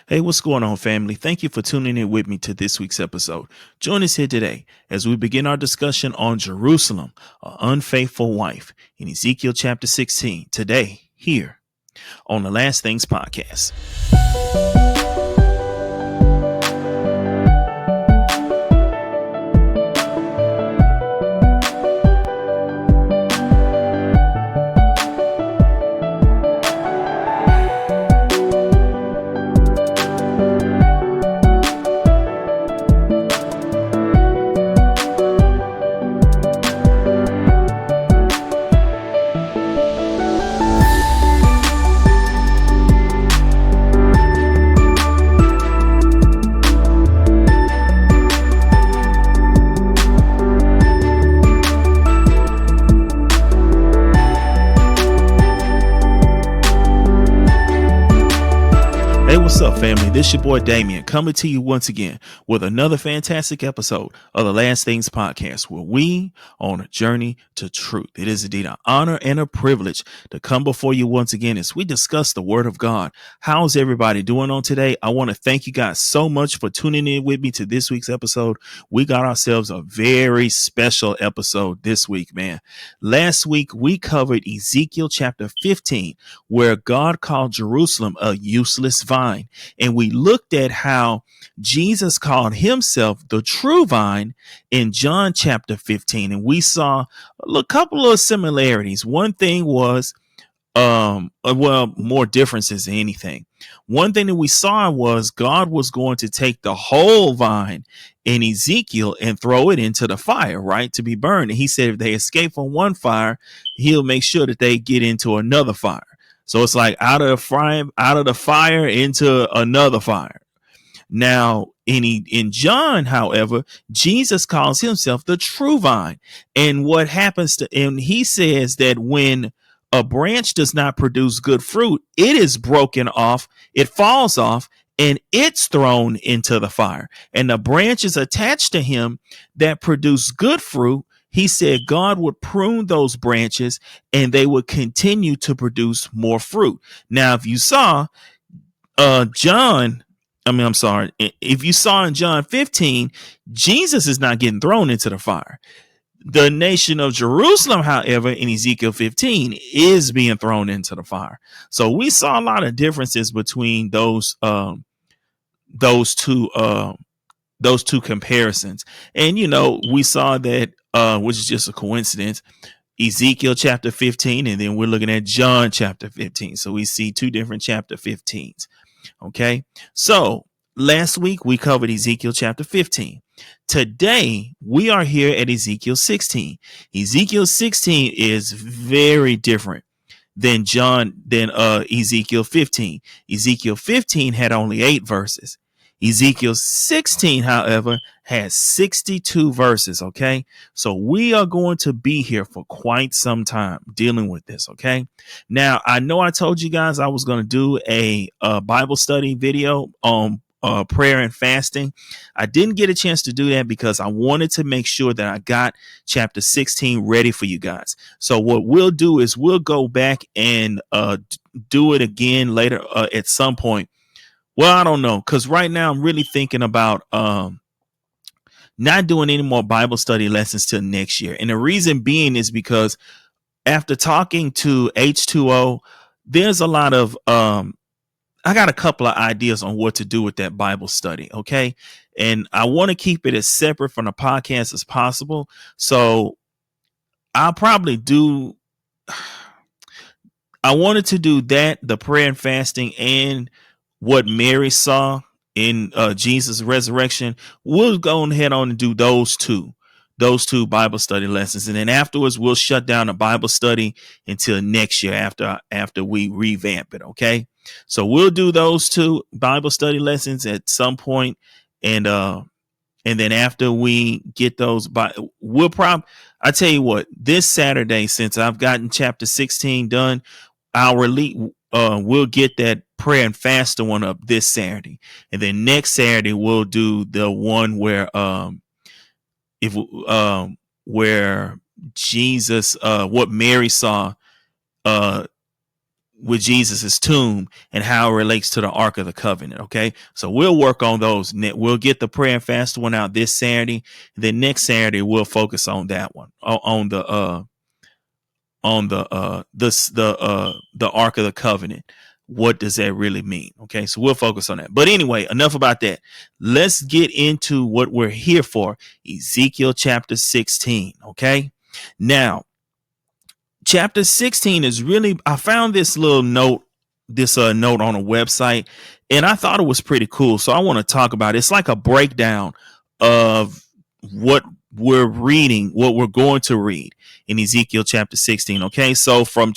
Hey, what's going on, family? Thank you for tuning in with me to this week's episode. Join us here today as we begin our discussion on Jerusalem, an unfaithful wife, in Ezekiel chapter 16, today, here on the Last Things podcast. Hey, what's up, family? This your boy Damien coming to you once again with another fantastic episode of the Last Things podcast, where we on a journey to truth. It is indeed an honor and a privilege to come before you once again as we discuss the Word of God. How's everybody doing on today? I want to thank you guys so much for tuning in with me to this week's episode. We got ourselves a very special episode this week, man. Last week, we covered Ezekiel chapter 15, where God called Jerusalem a useless vine. And we looked at how Jesus called himself the true vine in John chapter 15. And we saw a couple of similarities. One thing was, more differences than anything. One thing that we saw was God was going to take the whole vine in Ezekiel and throw it into the fire, right, to be burned. And he said if they escape from one fire, he'll make sure that they get into another fire. So it's like out of the fire into another fire. Now, in John, however, Jesus calls himself the true vine. And what happens and he says that when a branch does not produce good fruit, it is broken off, it falls off, and it's thrown into the fire. And the branches attached to him that produce good fruit, he said God would prune those branches and they would continue to produce more fruit. Now, if you saw if you saw in John 15, Jesus is not getting thrown into the fire. The nation of Jerusalem, however, in Ezekiel 15 is being thrown into the fire. So we saw a lot of differences between those two comparisons. And, we saw that, which is just a coincidence, Ezekiel chapter 15, and then we're looking at John chapter 15. So we see two different chapter 15s. Okay. So last week we covered Ezekiel chapter 15. Today we are here at Ezekiel 16. Ezekiel 16 is very different than Ezekiel 15. Ezekiel 15 had only 8 verses. Ezekiel 16, however, has 62 verses. Okay. So we are going to be here for quite some time dealing with this. Okay. Now, I know I told you guys I was going to do a Bible study video on prayer and fasting. I didn't get a chance to do that because I wanted to make sure that I got chapter 16 ready for you guys. So what we'll do is we'll go back and do it again later at some point. Well, I don't know, because right now I'm really thinking about not doing any more Bible study lessons till next year. And the reason being is because after talking to H2O, there's a lot of I got a couple of ideas on what to do with that Bible study. OK, and I want to keep it as separate from the podcast as possible. So I'll probably do. I wanted to do that, the prayer and fasting, and what Mary saw in Jesus' resurrection. We'll go ahead on and do those two Bible study lessons. And then afterwards, we'll shut down the Bible study until next year after we revamp it. OK, so we'll do those 2 Bible study lessons at some point. And then after we get those, I tell you what, this Saturday, since I've gotten chapter 16 done, we'll get that prayer and fasting one up this Saturday. And then next Saturday, we'll do the one where where Jesus, what Mary saw with Jesus's tomb and how it relates to the Ark of the Covenant. Okay, so we'll work on those. We'll get the prayer and fast one out this Saturday. Then next Saturday we'll focus on that one, the Ark of the Covenant. What does that really mean? Okay, so we'll focus on that. But anyway, enough about that. Let's get into what we're here for. Ezekiel chapter 16. Okay, now chapter 16 is really, I found this little note, note on a website, and I thought it was pretty cool. So I want to talk about it. It's like a breakdown of what we're reading, what we're going to read in Ezekiel chapter 16. Okay, so from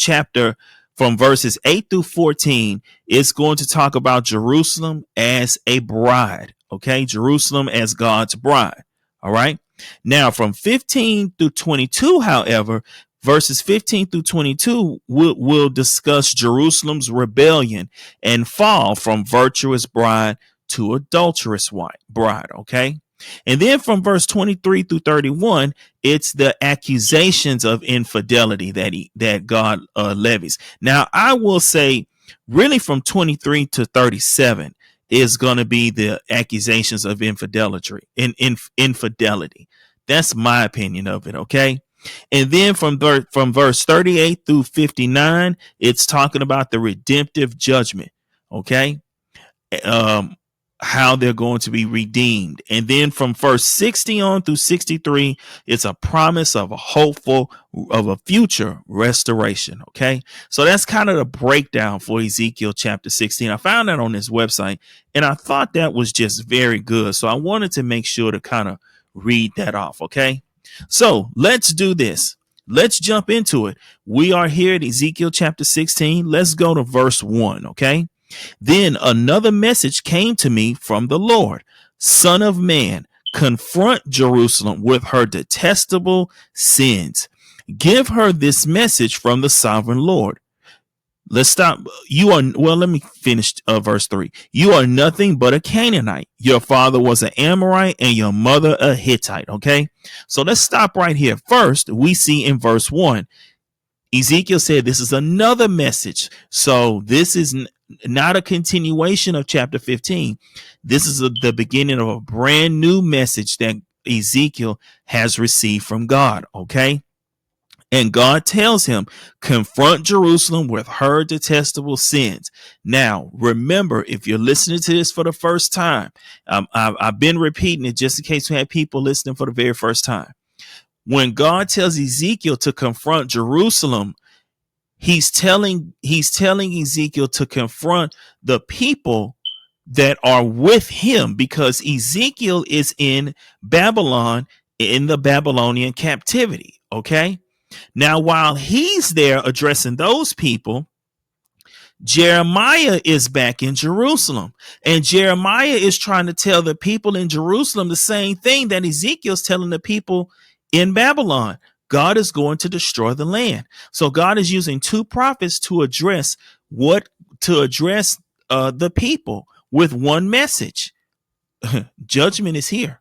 verses 8 through 14, it's going to talk about Jerusalem as a bride. Okay, Jerusalem as God's bride. All right. Now from 15 through 22, however, verses 15 through 22 will discuss Jerusalem's rebellion and fall from virtuous bride to adulterous bride. Okay. And then from verse 23 through 31, it's the accusations of infidelity that God levies. Now, I will say really from 23 to 37 is going to be the accusations of infidelity. That's my opinion of it. Okay. And then from verse 38 through 59, it's talking about the redemptive judgment. Okay. How they're going to be redeemed. And then from verse 60 on through 63, it's a promise of a future restoration. Okay. So that's kind of the breakdown for Ezekiel chapter 16. I found that on this website and I thought that was just very good. So I wanted to make sure to kind of read that off. Okay. So let's do this. Let's jump into it. We are here at Ezekiel chapter 16. Let's go to verse 1. Okay. Then another message came to me from the Lord. Son of man, confront Jerusalem with her detestable sins. Give her this message from the sovereign Lord. Let's stop. Let me finish verse 3. You are nothing but a Canaanite. Your father was an Amorite and your mother a Hittite. Okay, so let's stop right here. First, we see in verse 1, Ezekiel said this is another message. So this is not a continuation of chapter 15. This is the beginning of a brand new message that Ezekiel has received from God. Okay. And God tells him, confront Jerusalem with her detestable sins. Now, remember, if you're listening to this for the first time, I've been repeating it just in case we have people listening for the very first time. When God tells Ezekiel to confront Jerusalem, he's telling Ezekiel to confront the people that are with him, because Ezekiel is in Babylon, in the Babylonian captivity. Okay. Now, while he's there addressing those people, Jeremiah is back in Jerusalem, and Jeremiah is trying to tell the people in Jerusalem the same thing that Ezekiel's telling the people in Babylon. God is going to destroy the land. So God is using two prophets to address the people with one message. Judgment is here.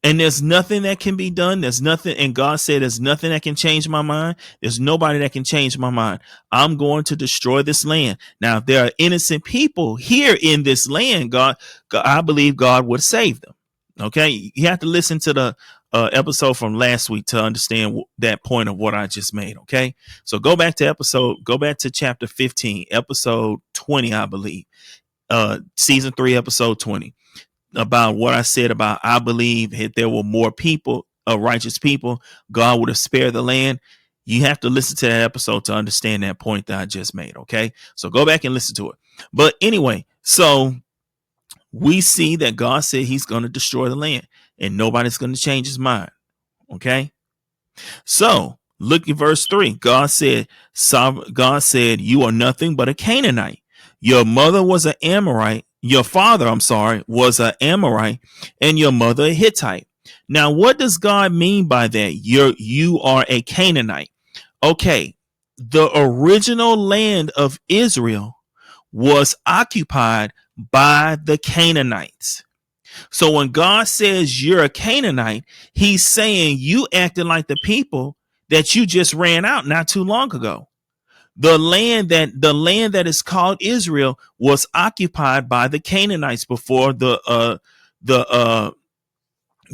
And there's nothing that can be done. There's nothing. And God said, there's nothing that can change my mind. There's nobody that can change my mind. I'm going to destroy this land. Now, if there are innocent people here in this land, God, I believe God would save them. Okay. You have to listen to the episode from last week to understand that point of what I just made. Okay. So go back to chapter 15, episode 20, I believe, season 3, episode 20. About what I said about, I believe if there were more people, righteous people, God would have spared the land. You have to listen to that episode to understand that point that I just made. Okay. So go back and listen to it. But anyway, so we see that God said he's going to destroy the land and nobody's going to change his mind. Okay. So look at verse 3. God said, you are nothing but a Canaanite. Your mother was an Amorite. Your father, was an Amorite, and your mother a Hittite. Now, what does God mean by that? You are a Canaanite. Okay, the original land of Israel was occupied by the Canaanites. So when God says you're a Canaanite, he's saying you acted like the people that you just ran out not too long ago. The land that is called Israel was occupied by the Canaanites the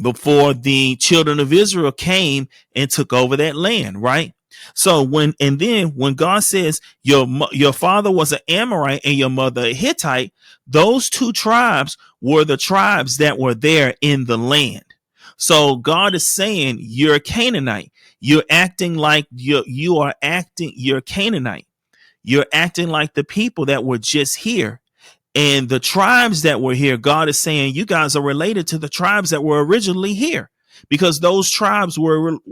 before the children of Israel came and took over that land, right? So when God says your father was an Amorite and your mother a Hittite, those two tribes were the tribes that were there in the land. So God is saying you're a Canaanite. You're acting like you're Canaanite. You're acting like the people that were just here. And the tribes that were here, God is saying you guys are related to the tribes that were originally here, because those tribes were originally,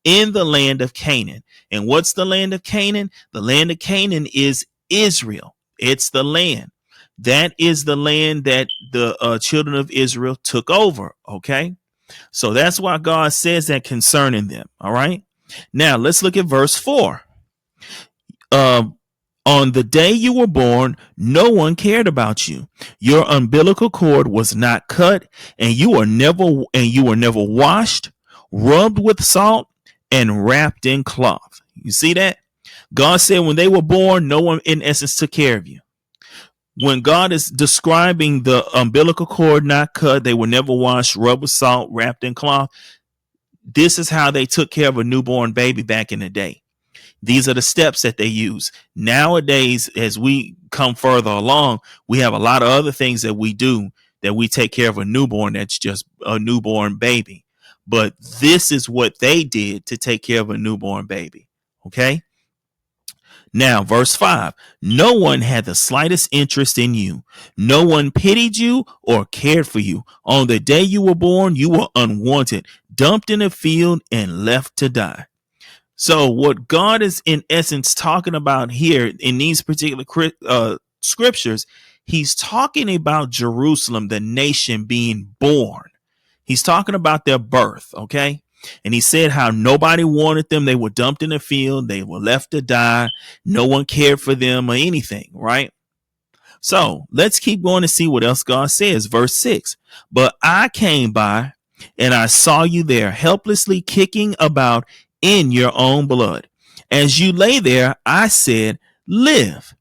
in the land of Canaan. And what's the land of Canaan? The land of Canaan is Israel. It's the land. That is the land that the children of Israel took over. Okay. So that's why God says that concerning them. All right. Now let's look at verse 4. On the day you were born, no one cared about you. Your umbilical cord was not cut, and you were never washed, rubbed with salt, and wrapped in cloth. You see that? God said when they were born, no one in essence took care of you. When God is describing the umbilical cord not cut, they were never washed, rubbed with salt, wrapped in cloth. This is how they took care of a newborn baby back in the day. These are the steps that they use. Nowadays, as we come further along, we have a lot of other things that we do that we take care of a newborn that's just a newborn baby. But this is what they did to take care of a newborn baby. Okay. Now, verse 5, no one had the slightest interest in you. No one pitied you or cared for you. On the day you were born, you were unwanted, dumped in a field and left to die. So what God is in essence talking about here in these particular scriptures, he's talking about Jerusalem, the nation being born. He's talking about their birth. Okay. And he said how nobody wanted them. They were dumped in the field. They were left to die. No one cared for them or anything. Right. So let's keep going to see what else God says. Verse 6. But I came by and I saw you there helplessly kicking about in your own blood. As you lay there, I said, live.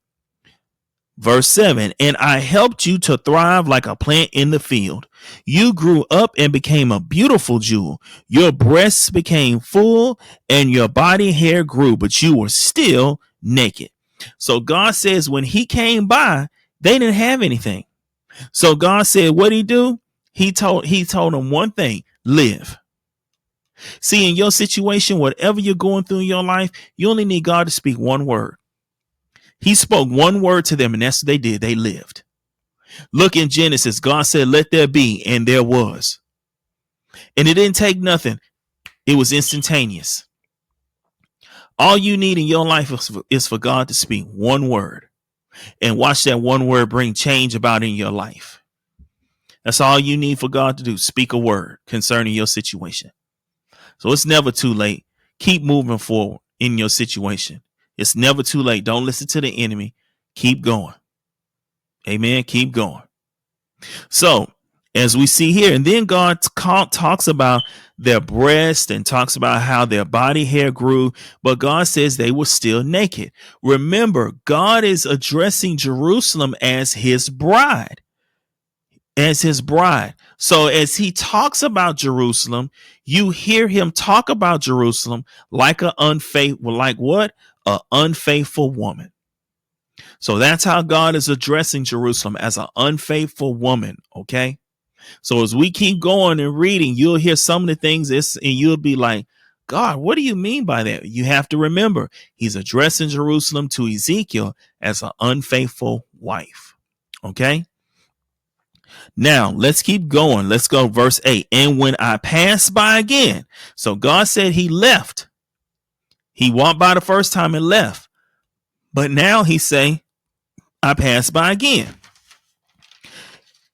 Verse 7, and I helped you to thrive like a plant in the field. You grew up and became a beautiful jewel. Your breasts became full and your body hair grew, but you were still naked. So God says when he came by, they didn't have anything. So God said, what'd he do? He told them one thing, live. See, in your situation, whatever you're going through in your life, you only need God to speak one word. He spoke one word to them, and that's what they did. They lived. Look in Genesis. God said, let there be, and there was. And it didn't take nothing. It was instantaneous. All you need in your life is for God to speak one word, and watch that one word bring change about in your life. That's all you need for God to do. Speak a word concerning your situation. So it's never too late. Keep moving forward in your situation. It's never too late. Don't listen to the enemy. Keep going. Amen. Keep going. So as we see here, and then God talks about their breast and talks about how their body hair grew, but God says they were still naked. Remember, God is addressing Jerusalem as his bride. So as he talks about Jerusalem, you hear him talk about Jerusalem like an unfaithful woman. So that's how God is addressing Jerusalem, as an unfaithful woman. Okay. So as we keep going and reading, you'll hear some of the things and you'll be like, God, what do you mean by that? You have to remember he's addressing Jerusalem to Ezekiel as an unfaithful wife. Okay. Now let's keep going. Let's go verse 8. And when I passed by again, so God said he left. He walked by the first time and left. But now he say, I passed by again.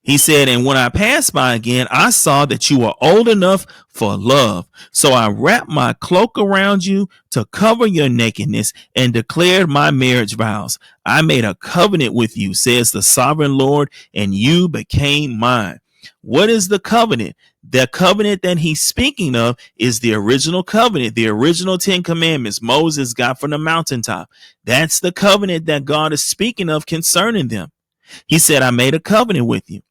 He said, and when I passed by again, I saw that you were old enough for love. So I wrapped my cloak around you to cover your nakedness and declared my marriage vows. I made a covenant with you, says the sovereign Lord, and you became mine. What is the covenant? The covenant that he's speaking of is the original covenant, the original 10 commandments Moses got from the mountaintop. That's the covenant that God is speaking of concerning them. He said, I made a covenant with you.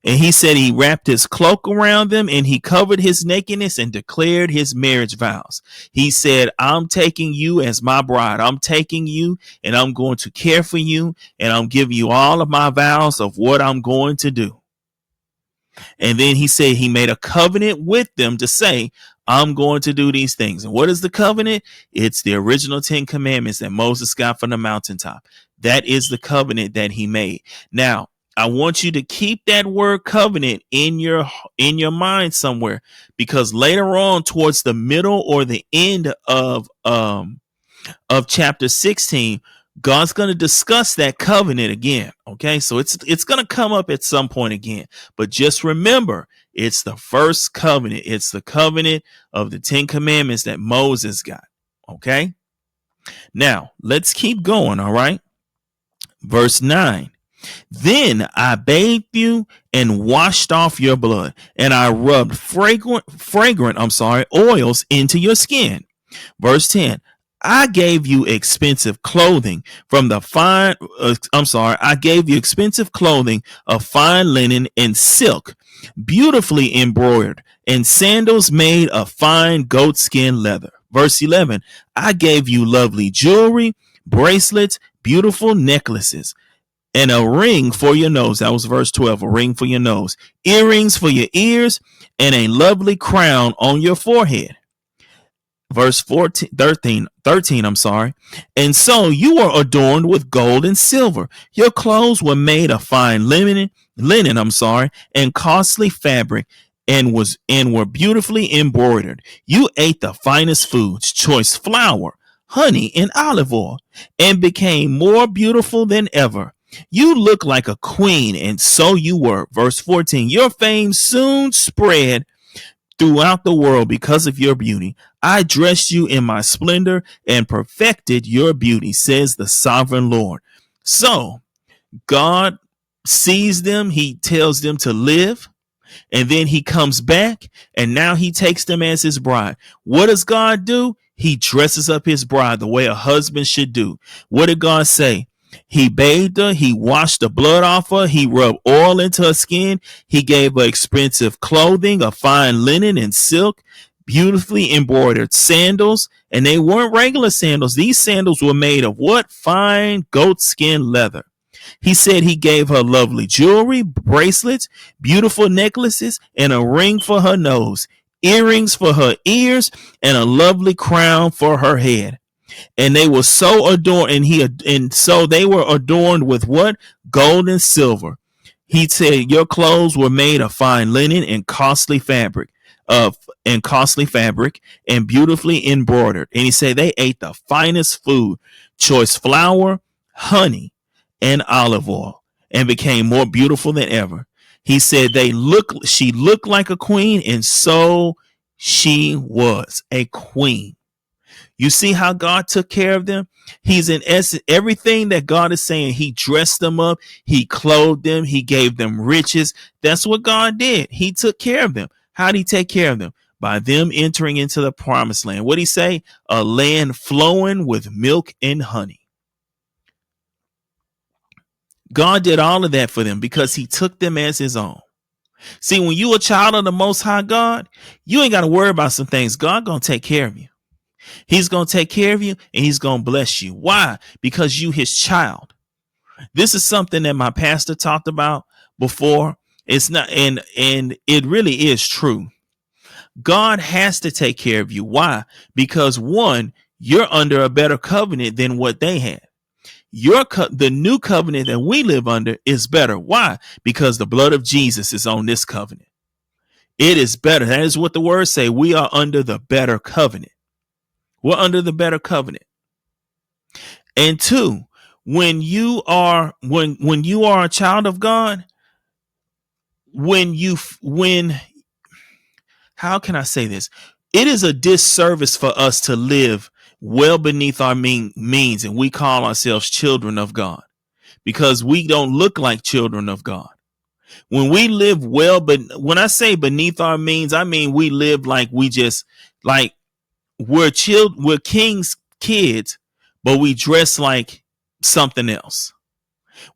And he said he wrapped his cloak around them and he covered his nakedness and declared his marriage vows. He said, I'm taking you as my bride. I'm taking you and I'm going to care for you and I'm giving you all of my vows of what I'm going to do. And then he said he made a covenant with them to say, I'm going to do these things. And what is the covenant? It's the original 10 commandments that Moses got from the mountaintop. That is the covenant that he made. Now, I want you to keep that word covenant in your mind somewhere, because later on towards the middle or the end of chapter 16, God's going to discuss that covenant again. Okay, so it's going to come up at some point again. But just remember, it's the first covenant. It's the covenant of the 10 commandments that Moses got. Okay, now let's keep going. All right, verse 9. Then I bathed you and washed off your blood, and I rubbed fragrant oils into your skin. Verse 10. I gave you expensive clothing from the fine. I gave you expensive clothing of fine linen and silk, beautifully embroidered, and sandals made of fine goatskin leather. Verse 11. I gave you lovely jewelry, bracelets, beautiful necklaces, and a ring for your nose. That was verse 12. A ring for your nose, earrings for your ears, and a lovely crown on your forehead. Verse 13. And so you were adorned with gold and silver. Your clothes were made of fine linen, and costly fabric, and were beautifully embroidered. You ate the finest foods, choice flour, honey, and olive oil, and became more beautiful than ever. You look like a queen, and so you were. Verse 14. Your fame soon spread throughout the world because of your beauty. I dressed you in my splendor and perfected your beauty, says the sovereign Lord. So God sees them. He tells them to live. And then he comes back and now he takes them as his bride. What does God do? He dresses up his bride the way a husband should do. What did God say? He bathed her, he washed the blood off her, he rubbed oil into her skin, he gave her expensive clothing of fine linen and silk, beautifully embroidered sandals, and they weren't regular sandals. These sandals were made of what? Fine goatskin leather. He said he gave her lovely jewelry, bracelets, beautiful necklaces, and a ring for her nose, earrings for her ears, and a lovely crown for her head. And they were so adorned, and so they were adorned with what? Gold and silver. He said your clothes were made of fine linen and costly fabric, and beautifully embroidered. And he said they ate the finest food, choice flour, honey, and olive oil, and became more beautiful than ever. He said she looked like a queen, and so she was a queen. You see how God took care of them? He's in essence, everything that God is saying, he dressed them up, he clothed them, he gave them riches. That's what God did. He took care of them. How did he take care of them? By them entering into the promised land. What did he say? A land flowing with milk and honey. God did all of that for them because he took them as his own. See, when you a child of the Most High God, you ain't got to worry about some things. God gonna take care of you. He's going to take care of you and he's going to bless you. Why? Because you his child. This is something that my pastor talked about before. It's not, and it really is true. God has to take care of you. Why? Because one, you're under a better covenant than what they had. The new covenant that we live under is better. Why? Because the blood of Jesus is on this covenant. It is better. That is what the words say. We are under the better covenant. We're under the better covenant. And two, when you are a child of God, how can I say this? It is a disservice for us to live well beneath our means, and we call ourselves children of God because we don't look like children of God. When we live well, but when I say beneath our means, I mean we live like we just like we're king's kids, but we dress like something else.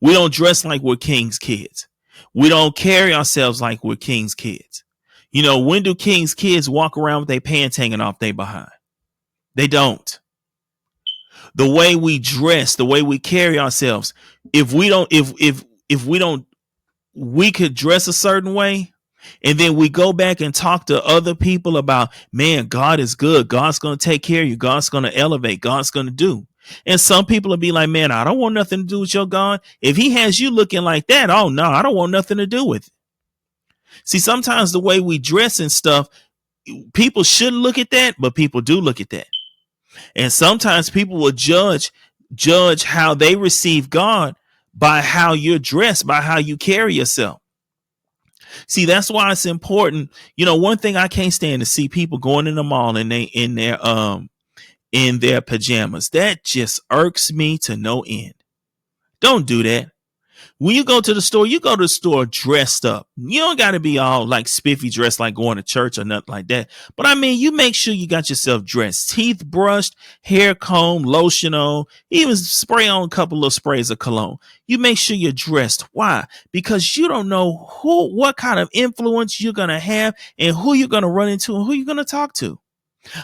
We don't dress like we're king's kids. We don't carry ourselves like we're king's kids. You know, when do king's kids walk around with their pants hanging off their behind? They don't. The way we dress, the way we carry ourselves, if we don't, if we don't, we could dress a certain way, and then we go back and talk to other people about, man, God is good. God's going to take care of you. God's going to elevate. God's going to do. And some people will be like, man, I don't want nothing to do with your God. If he has you looking like that, oh no, I don't want nothing to do with it. See, sometimes the way we dress and stuff, people shouldn't look at that, but people do look at that. And sometimes people will judge how they receive God by how you're dressed, by how you carry yourself. See, that's why it's important. You know, one thing I can't stand to see people going in the mall and they in their pajamas. That just irks me to no end. Don't do that. When you go to the store, you go to the store dressed up. You don't got to be all like spiffy dressed like going to church or nothing like that. But I mean, you make sure you got yourself dressed, teeth brushed, hair combed, lotion on, even spray on a couple of sprays of cologne. You make sure you're dressed. Why? Because you don't know what kind of influence you're going to have and who you're going to run into and who you're going to talk to.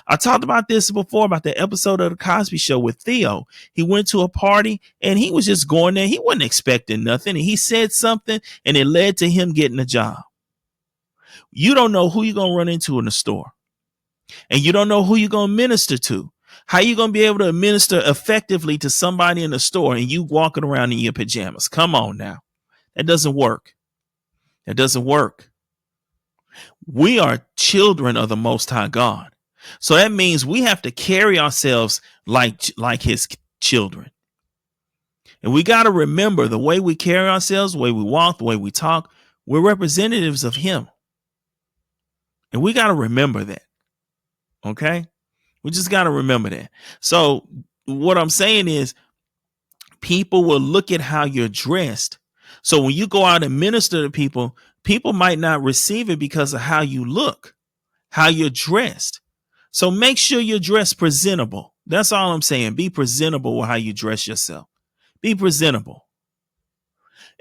I talked about this before, about the episode of the Cosby Show with Theo. He went to a party and he was just going there. He wasn't expecting nothing. And he said something and it led to him getting a job. You don't know who you're going to run into in the store. And you don't know who you're going to minister to. How you going to be able to minister effectively to somebody in the store and you walking around in your pajamas? Come on now. That doesn't work. That doesn't work. We are children of the Most High God. So that means we have to carry ourselves like his children. And we got to remember the way we carry ourselves, the way we walk, the way we talk, we're representatives of him. And we got to remember that. Okay? We just got to remember that. So what I'm saying is people will look at how you're dressed. So when you go out and minister to people, people might not receive it because of how you look, how you're dressed. So make sure you're dressed presentable. That's all I'm saying. Be presentable with how you dress yourself. Be presentable.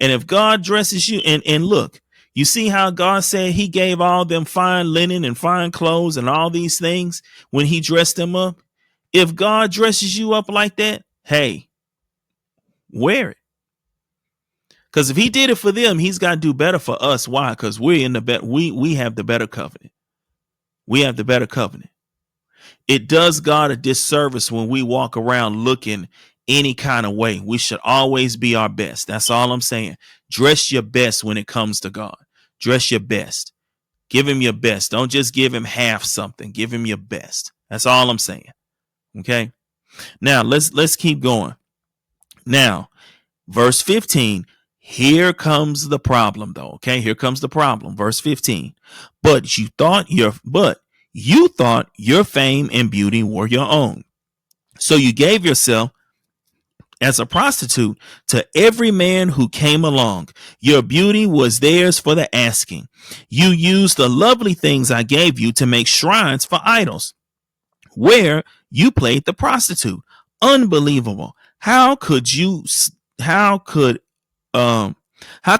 And if God dresses you, and look, you see how God said he gave all them fine linen and fine clothes and all these things when he dressed them up. If God dresses you up like that, hey, wear it. Because if he did it for them, he's got to do better for us. Why? Because we're in the we have the better covenant. We have the better covenant. It does God a disservice when we walk around looking any kind of way. We should always be our best. That's all I'm saying. Dress your best when it comes to God. Dress your best. Give him your best. Don't just give him half something. Give him your best. That's all I'm saying. Okay. Now let's keep going. Now, verse 15. Here comes the problem, though. Okay, here comes the problem. Verse 15. But you thought your fame and beauty were your own. So you gave yourself as a prostitute to every man who came along. Your beauty was theirs for the asking. You used the lovely things I gave you to make shrines for idols, where you played the prostitute. Unbelievable. How could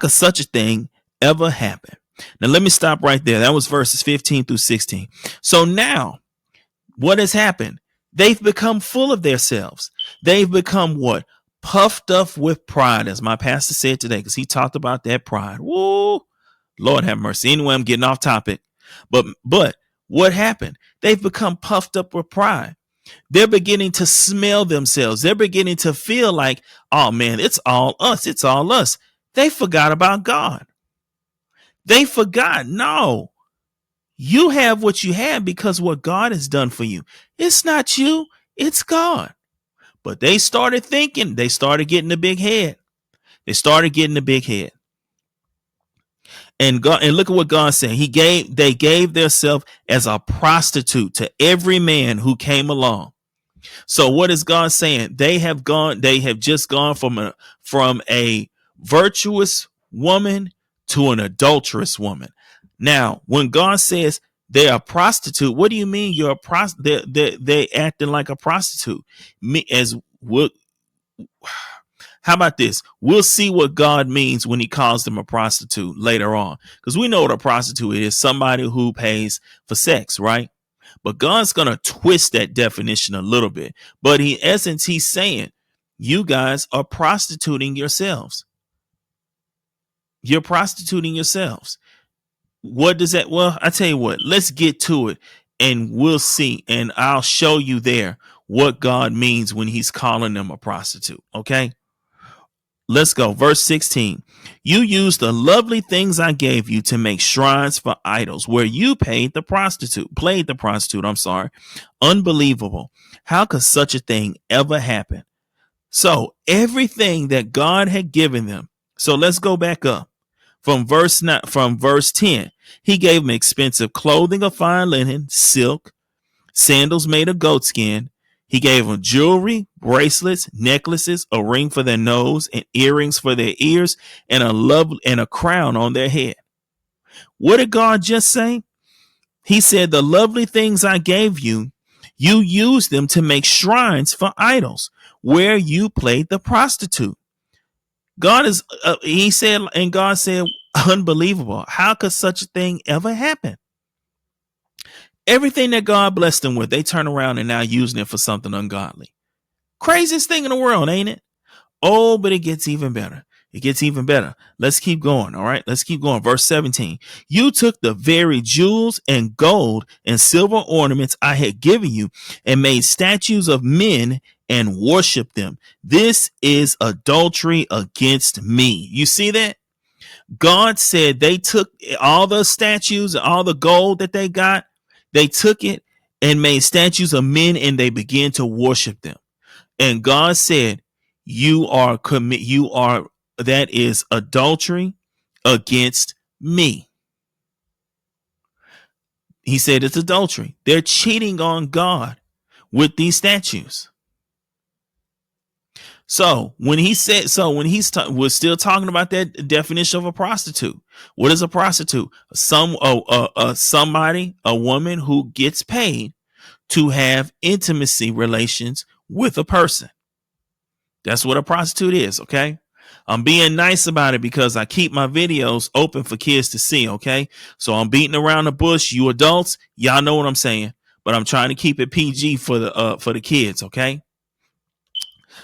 such a thing ever happen? Now, let me stop right there. That was verses 15 through 16. So now, what has happened? They've become full of themselves. They've become what? Puffed up with pride, as my pastor said today, because he talked about that pride. Whoa, Lord have mercy. Anyway, I'm getting off topic. But what happened? They've become puffed up with pride. They're beginning to smell themselves. They're beginning to feel like, oh man, it's all us. It's all us. They forgot about God. They forgot. No, you have what you have because what God has done for you. It's not you, it's God. But they started thinking, they started getting a big head. They started getting a big head. And God, and look at what God said. They gave themselves as a prostitute to every man who came along. So what is God saying? They have just gone from a virtuous woman to an adulterous woman. Now, when God says they're a prostitute, what do you mean you're a prostitute? They acting like a prostitute. Me as what? How about this? We'll see what God means when he calls them a prostitute later on, because we know what a prostitute is, somebody who pays for sex, right? But God's going to twist that definition a little bit. But in essence, he's saying you guys are prostituting yourselves. You're prostituting yourselves. What does that? Well, I tell you what, let's get to it and we'll see. And I'll show you there what God means when he's calling them a prostitute. Okay. Let's go. Verse 16. You used the lovely things I gave you to make shrines for idols where you played the prostitute. I'm sorry. Unbelievable. How could such a thing ever happen? So everything that God had given them. So let's go back up from verse 10. He gave them expensive clothing of fine linen, silk, sandals made of goatskin. He gave them jewelry, bracelets, necklaces, a ring for their nose, and earrings for their ears, and a crown on their head. What did God just say? He said, the lovely things I gave you, you used them to make shrines for idols, where you played the prostitute. God said, unbelievable. How could such a thing ever happen? Everything that God blessed them with, they turn around and now using it for something ungodly. Craziest thing in the world, ain't it? Oh, but it gets even better. It gets even better. Let's keep going. All right. Let's keep going. Verse 17. You took the very jewels and gold and silver ornaments I had given you and made statues of men and worshiped them. This is adultery against me. You see that? God said they took all the statues and all the gold that they got. They took it and made statues of men and they began to worship them. And God said, that is adultery against me. He said it's adultery. They're cheating on God with these statues. So when he said, we're still talking about that definition of a prostitute. What is a prostitute? Somebody, a woman who gets paid to have intimacy relations with a person. That's what a prostitute is. Okay. I'm being nice about it because I keep my videos open for kids to see. Okay. So I'm beating around the bush. You adults, y'all know what I'm saying, but I'm trying to keep it PG for the kids. Okay.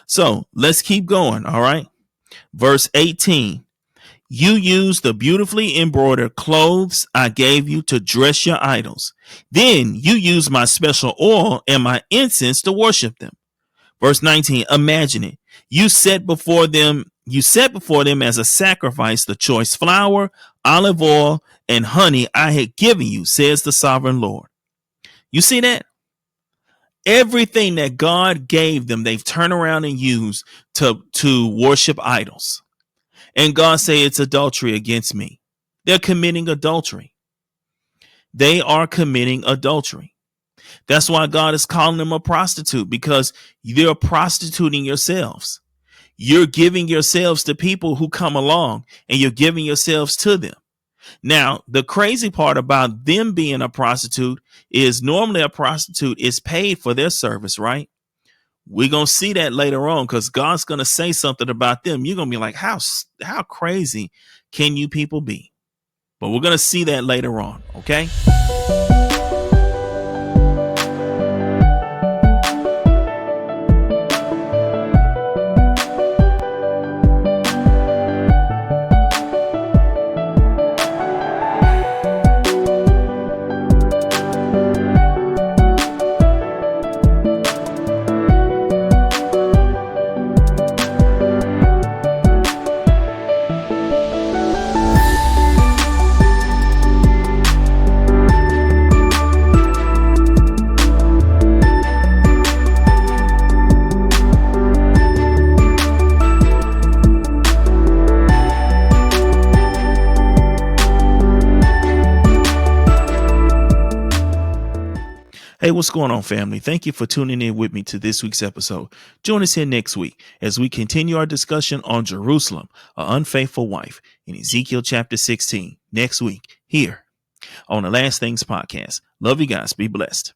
So let's keep going. All right. Verse 18. You used the beautifully embroidered clothes I gave you to dress your idols. Then you used my special oil and my incense to worship them. Verse 19. Imagine it. You set before them as a sacrifice the choice flour, olive oil, and honey I had given you, says the sovereign Lord. You see that? Everything that God gave them, they've turned around and used to worship idols. And God say it's adultery against me. They're committing adultery. They are committing adultery. That's why God is calling them a prostitute, because you're prostituting yourselves. You're giving yourselves to people who come along and you're giving yourselves to them. Now, the crazy part about them being a prostitute is normally a prostitute is paid for their service, right? We're going to see that later on because God's going to say something about them. You're going to be like, how crazy can you people be? But we're going to see that later on. Okay. Hey, what's going on, family? Thank you for tuning in with me to this week's episode. Join us here next week as we continue our discussion on Jerusalem, an unfaithful wife, in Ezekiel chapter 16. Next week, here on the Last Things podcast. Love you guys. Be blessed.